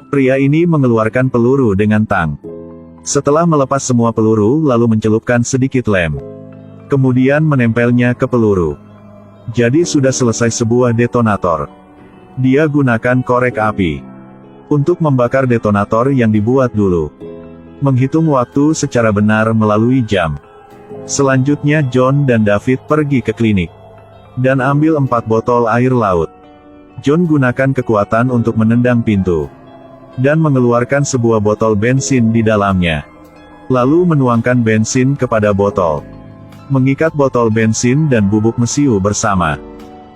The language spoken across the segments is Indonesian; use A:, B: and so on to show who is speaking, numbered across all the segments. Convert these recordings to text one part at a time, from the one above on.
A: Pria ini mengeluarkan peluru dengan tang. Setelah melepas semua peluru lalu mencelupkan sedikit lem. Kemudian menempelnya ke peluru. Jadi sudah selesai sebuah detonator. Dia gunakan korek api untuk membakar detonator yang dibuat dulu. Menghitung waktu secara benar melalui jam. Selanjutnya John dan David pergi ke klinik dan ambil 4 botol air laut. John gunakan kekuatan untuk menendang pintu dan mengeluarkan sebuah botol bensin di dalamnya. Lalu menuangkan bensin kepada botol. Mengikat botol bensin dan bubuk mesiu bersama.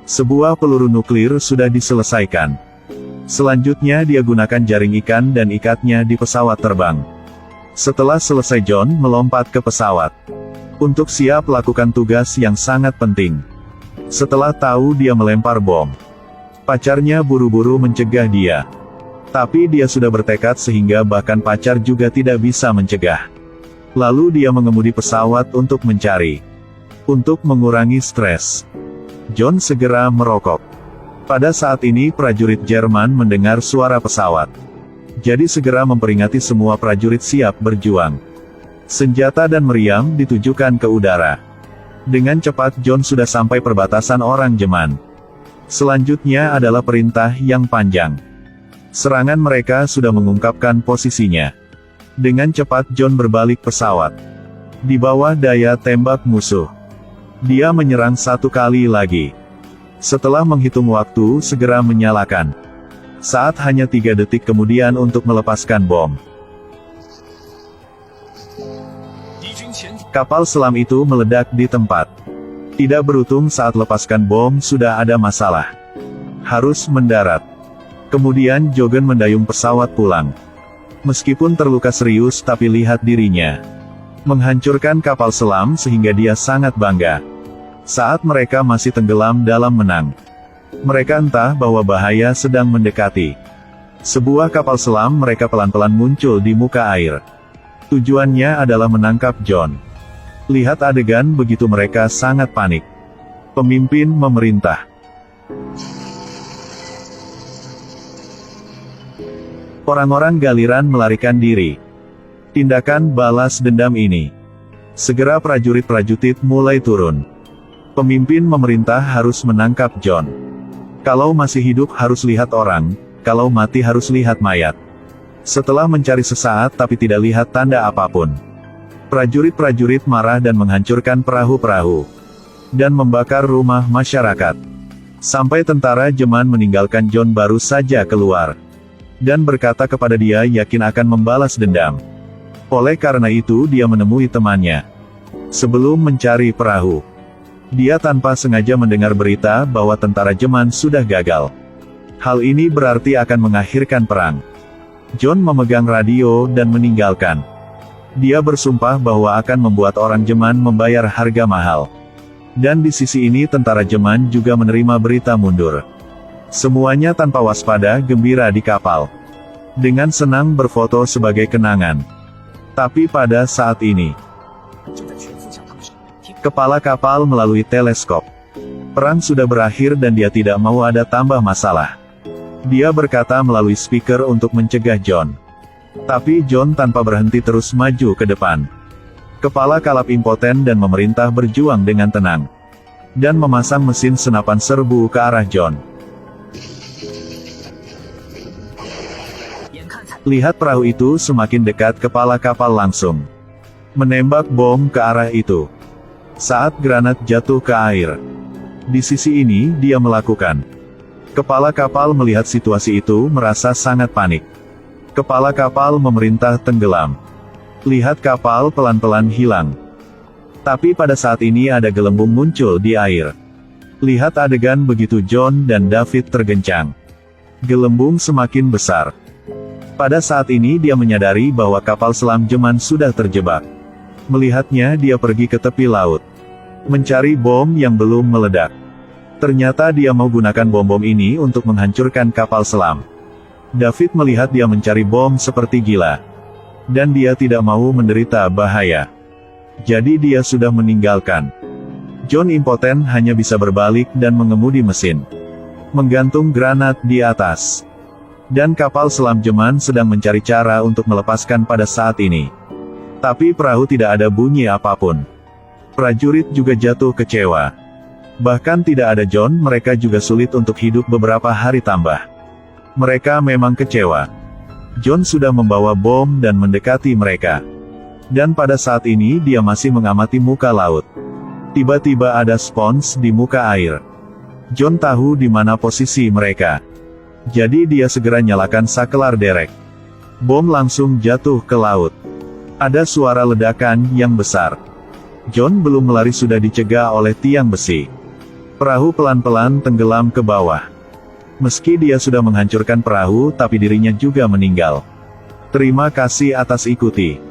A: Sebuah peluru nuklir sudah diselesaikan. Selanjutnya dia gunakan jaring ikan dan ikatnya di pesawat terbang. Setelah selesai John melompat ke pesawat untuk siap lakukan tugas yang sangat penting. Setelah tahu dia melempar bom, pacarnya buru-buru mencegah dia. Tapi dia sudah bertekad sehingga bahkan pacar juga tidak bisa mencegah. Lalu dia mengemudi pesawat untuk mencari. Untuk mengurangi stres, John segera merokok. Pada saat ini prajurit Jerman mendengar suara pesawat. Jadi segera memperingati semua prajurit siap berjuang. Senjata dan meriam ditujukan ke udara. Dengan cepat John sudah sampai perbatasan orang Jerman. Selanjutnya adalah perintah yang panjang. Serangan mereka sudah mengungkapkan posisinya. Dengan cepat John berbalik pesawat. Di bawah daya tembak musuh. Dia menyerang 1 kali lagi. Setelah menghitung waktu segera menyalakan. Saat hanya 3 detik kemudian untuk melepaskan bom. Kapal selam itu meledak di tempat. Tidak beruntung saat lepaskan bom sudah ada masalah. Harus mendarat. Kemudian Jogen mendayung pesawat pulang. Meskipun terluka serius tapi lihat dirinya menghancurkan kapal selam sehingga dia sangat bangga. Saat mereka masih tenggelam dalam menang. Mereka entah bahwa bahaya sedang mendekati. Sebuah kapal selam mereka pelan-pelan muncul di muka air. Tujuannya adalah menangkap John. Lihat adegan begitu mereka sangat panik. Pemimpin memerintah. Orang-orang galiran melarikan diri. Tindakan balas dendam ini. Segera prajurit-prajurit mulai turun. Pemimpin memerintah harus menangkap John. Kalau masih hidup harus lihat orang, kalau mati harus lihat mayat. Setelah mencari sesaat tapi tidak lihat tanda apapun. Prajurit-prajurit marah dan menghancurkan perahu-perahu. Dan membakar rumah masyarakat. Sampai tentara Jerman meninggalkan John baru saja keluar. Dan berkata kepada dia yakin akan membalas dendam. Oleh karena itu dia menemui temannya. Sebelum mencari perahu. Dia tanpa sengaja mendengar berita bahwa tentara Jerman sudah gagal. Hal ini berarti akan mengakhirkan perang. John memegang radio dan meninggalkan. Dia bersumpah bahwa akan membuat orang Jerman membayar harga mahal. Dan di sisi ini tentara Jerman juga menerima berita mundur. Semuanya tanpa waspada gembira di kapal. Dengan senang berfoto sebagai kenangan. Tapi pada saat ini, kepala kapal melalui teleskop. Perang sudah berakhir dan dia tidak mau ada tambah masalah. Dia berkata melalui speaker untuk mencegah John. Tapi John tanpa berhenti terus maju ke depan. Kepala kalap impoten dan memerintah berjuang dengan tenang. Dan memasang mesin senapan serbu ke arah John. Lihat perahu itu semakin dekat kepala kapal langsung menembak bom ke arah itu. Saat granat jatuh ke air. Di sisi ini dia melakukan. Kepala kapal melihat situasi itu merasa sangat panik. Kepala kapal memerintah tenggelam. Lihat kapal pelan-pelan hilang. Tapi pada saat ini ada gelembung muncul di air. Lihat adegan begitu John dan David tergencang. Gelembung semakin besar. Pada saat ini dia menyadari bahwa kapal selam Jerman sudah terjebak. Melihatnya dia pergi ke tepi laut. Mencari bom yang belum meledak. Ternyata dia mau gunakan bom-bom ini untuk menghancurkan kapal selam. David melihat dia mencari bom seperti gila. Dan dia tidak mau menderita bahaya. Jadi dia sudah meninggalkan. John impoten hanya bisa berbalik dan mengemudi mesin. Menggantung granat di atas. Dan kapal selam Jerman sedang mencari cara untuk melepaskan pada saat ini. Tapi perahu tidak ada bunyi apapun. Prajurit juga jatuh kecewa. Bahkan tidak ada John, mereka juga sulit untuk hidup beberapa hari tambah. Mereka memang kecewa. John sudah membawa bom dan mendekati mereka. Dan pada saat ini dia masih mengamati muka laut. Tiba-tiba ada spons di muka air. John tahu di mana posisi mereka. Jadi dia segera nyalakan sakelar derek. Bom langsung jatuh ke laut. Ada suara ledakan yang besar. John belum melari sudah dicegah oleh tiang besi. Perahu pelan-pelan tenggelam ke bawah. Meski dia sudah menghancurkan perahu, tapi dirinya juga meninggal. Terima kasih atas ikuti.